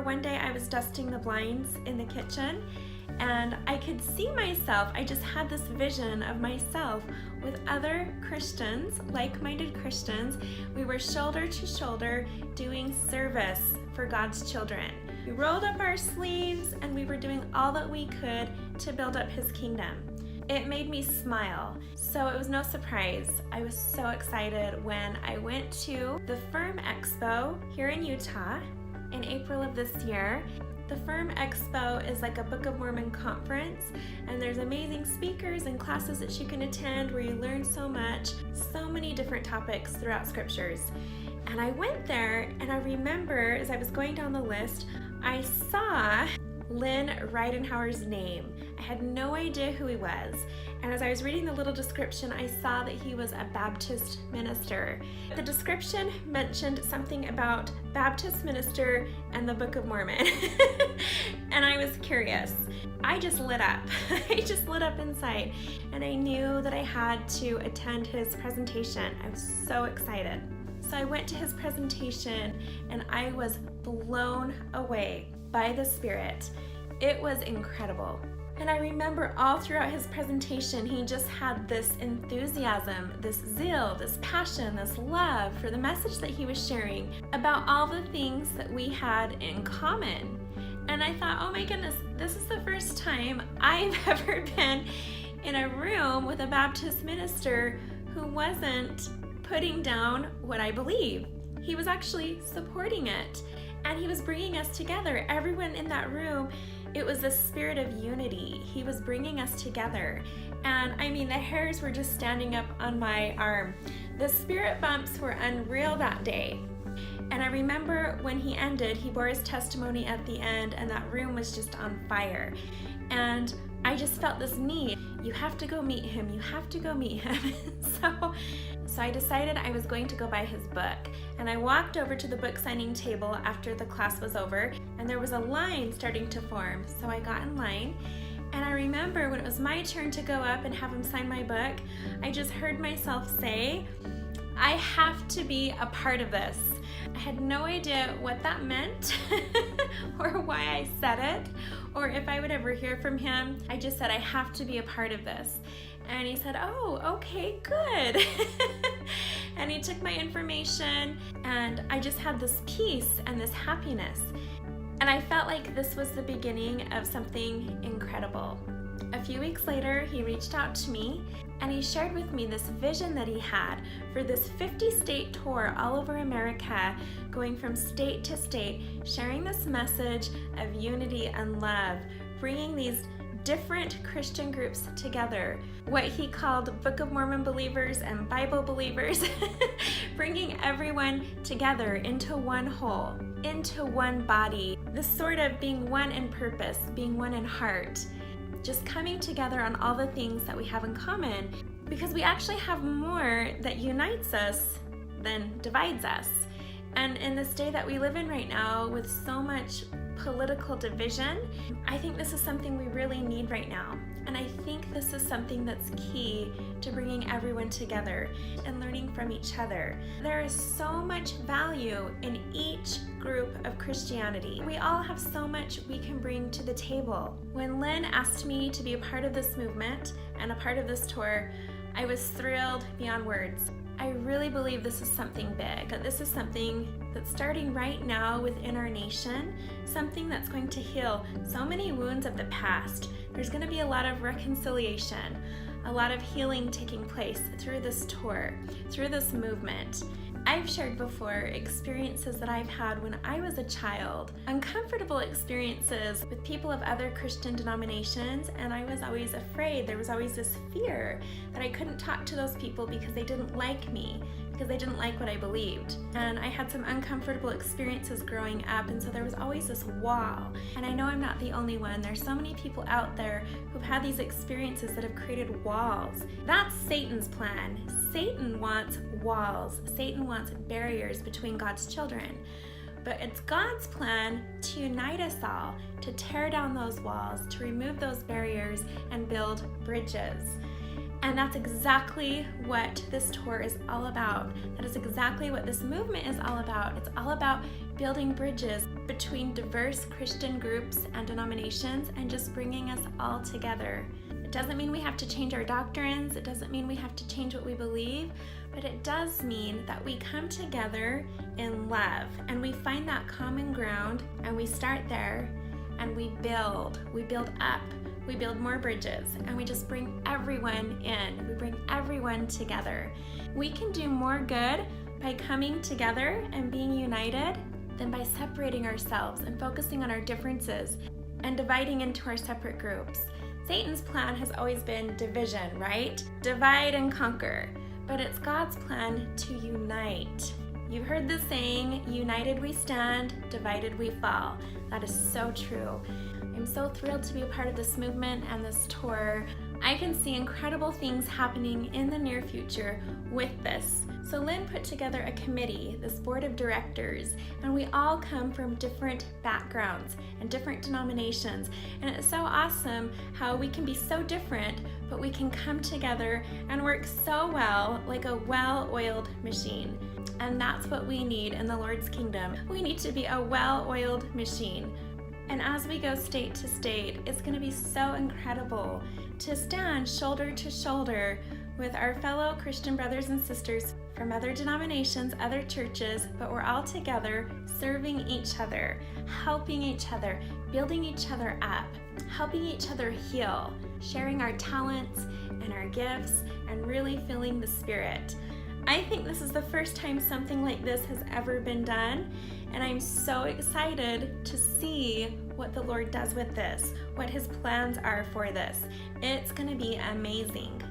remember one day I was dusting the blinds in the kitchen, and I could see myself. I just had this vision of myself with other Christians, like-minded Christians. We were shoulder to shoulder doing service for God's children. We rolled up our sleeves and we were doing all that we could to build up His kingdom. It made me smile, so it was no surprise. I was so excited when I went to the Firm Expo here in Utah in April of this year. The Firm Expo is like a Book of Mormon conference, and there's amazing speakers and classes that you can attend where you learn so much, so many different topics throughout scriptures. And I went there, and I remember as I was going down the list, I saw Lynn Rietzsch's name. I had no idea who he was. And as I was reading the little description, I saw that he was a Baptist minister. The description mentioned something about Baptist minister and the Book of Mormon. And I was curious. I just lit up. I just lit up inside. And I knew that I had to attend his presentation. I was so excited. So I went to his presentation and I was blown away by the Spirit. It was incredible. And I remember all throughout his presentation, he just had this enthusiasm, this zeal, this passion, this love for the message that he was sharing about all the things that we had in common. And I thought, oh my goodness, this is the first time I've ever been in a room with a Baptist minister who wasn't putting down what I believe. He was actually supporting it. And he was bringing us together. Everyone in that room, it was a spirit of unity. He was bringing us together. And I mean, the hairs were just standing up on my arm. The spirit bumps were unreal that day. And I remember when he ended, he bore his testimony at the end, and that room was just on fire. And I just felt this need. You have to go meet him. You have to go meet him. So I decided I was going to go buy his book. And I walked over to the book signing table after the class was over, and there was a line starting to form. So I got in line, and I remember when it was my turn to go up and have him sign my book, I just heard myself say, I have to be a part of this. I had no idea what that meant or why I said it or if I would ever hear from him. I just said, I have to be a part of this. And he said, oh, okay, good. And he took my information, and I just had this peace and this happiness. And I felt like this was the beginning of something incredible. A few weeks later, he reached out to me, and he shared with me this vision that he had for this 50-state tour all over America, going from state to state, sharing this message of unity and love, bringing these different Christian groups together, what he called Book of Mormon believers and Bible believers, bringing everyone together into one whole, into one body, this sort of being one in purpose, being one in heart, just coming together on all the things that we have in common, because we actually have more that unites us than divides us. And in this day that we live in right now, with so much political division, I think this is something we really need right now. And I think this is something that's key to bringing everyone together and learning from each other. There is so much value in each group of Christianity. We all have so much we can bring to the table. When Lynn asked me to be a part of this movement and a part of this tour, I was thrilled beyond words. I really believe this is something big, that this is something that's starting right now within our nation, something that's going to heal so many wounds of the past. There's going to be a lot of reconciliation, a lot of healing taking place through this tour, through this movement. I've shared before experiences that I've had when I was a child, uncomfortable experiences with people of other Christian denominations, and I was always afraid. There was always this fear that I couldn't talk to those people because they didn't like me, because they didn't like what I believed. And I had some uncomfortable experiences growing up, and so there was always this wall. And I know I'm not the only one. There's so many people out there who've had these experiences that have created walls. That's Satan's plan. Satan wants walls. Satan wants barriers between God's children. But it's God's plan to unite us all, to tear down those walls, to remove those barriers and build bridges. And that's exactly what this tour is all about. That is exactly what this movement is all about. It's all about building bridges between diverse Christian groups and denominations and just bringing us all together. It doesn't mean we have to change our doctrines. It doesn't mean we have to change what we believe, but it does mean that we come together in love and we find that common ground and we start there and we build up. We build more bridges and we just bring everyone in. We bring everyone together. We can do more good by coming together and being united than by separating ourselves and focusing on our differences and dividing into our separate groups. Satan's plan has always been division, right? Divide and conquer. But it's God's plan to unite. You've heard the saying, united we stand, divided we fall. That is so true. I'm so thrilled to be a part of this movement and this tour. I can see incredible things happening in the near future with this. So Lynn put together a committee, this board of directors, and we all come from different backgrounds and different denominations. And it's so awesome how we can be so different, but we can come together and work so well like a well-oiled machine. And that's what we need in the Lord's kingdom. We need to be a well-oiled machine. And as we go state to state, it's going to be so incredible to stand shoulder to shoulder with our fellow Christian brothers and sisters from other denominations, other churches, but we're all together serving each other, helping each other, building each other up, helping each other heal, sharing our talents and our gifts, and really feeling the Spirit. I think this is the first time something like this has ever been done, and I'm so excited to see what the Lord does with this, what His plans are for this. It's going to be amazing.